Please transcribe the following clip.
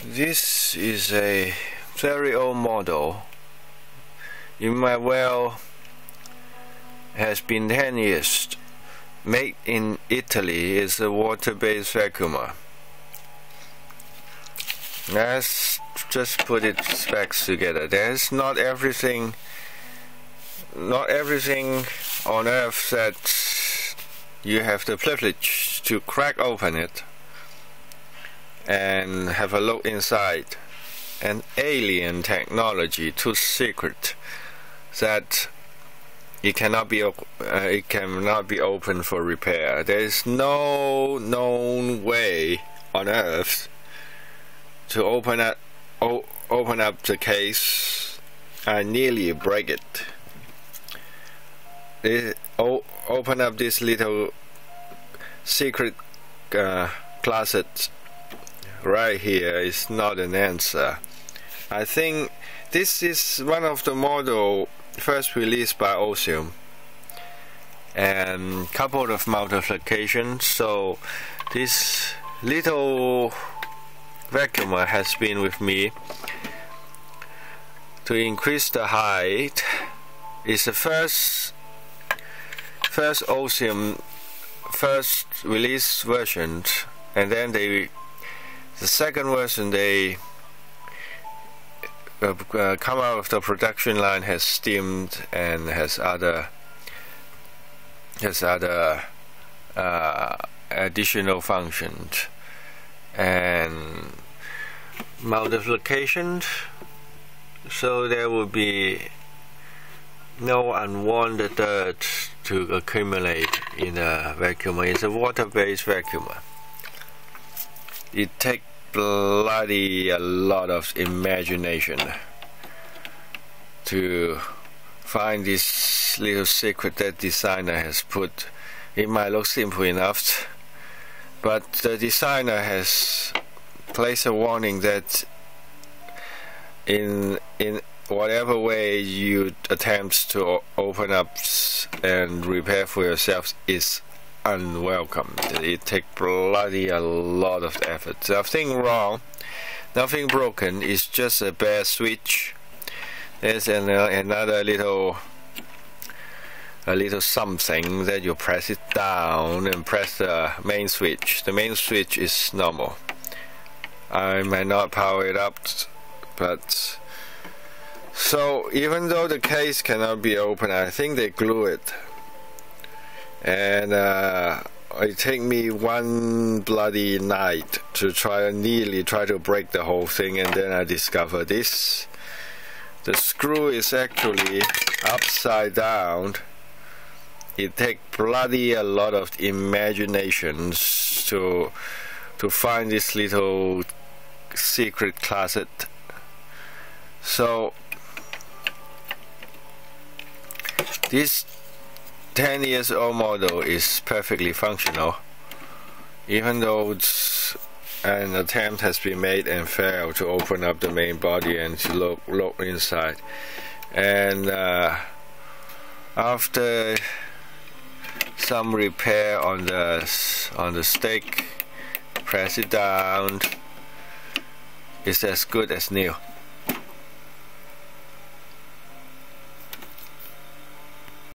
This is a very old model. It might well has been 10 years. Made in Italy. Is a water-based vacuumer. Let's just put its specs together. There's not everything on earth that you have the privilege to crack open it and have a look inside. An alien technology, too secret that it cannot be opened for repair. There is no known way on earth to open up the case and nearly break it. Open up this little secret closet right here is not an answer. I think this is one of the model first released by Osim, and couple of modifications. So this little vacuumer has been with me to increase the height. It's the first Osim first release version, and then the second version they come out of the production line has steamed and has other additional functions and multiplications, so there will be no unwanted dirt to accumulate in a vacuumer. It's a water-based vacuumer. It takes bloody a lot of imagination to find this little secret that designer has put. It might look simple enough, but the designer has placed a warning that in whatever way you attempt to open up and repair for yourself is unwelcome. It takes bloody a lot of effort. Nothing wrong, nothing broken. It's just a bad switch. There's another little something that you press it down and press the main switch. The main switch is normal. I might not power it up, but so even though the case cannot be opened, I think they glue it. And it took me one bloody night to nearly try to break the whole thing, and then I discovered this. The screw is actually upside down. It takes bloody a lot of imagination to find this little secret closet. So this 10 years old model is perfectly functional, even though an attempt has been made and failed to open up the main body and to look inside. And after some repair on the stake, press it down, it's as good as new.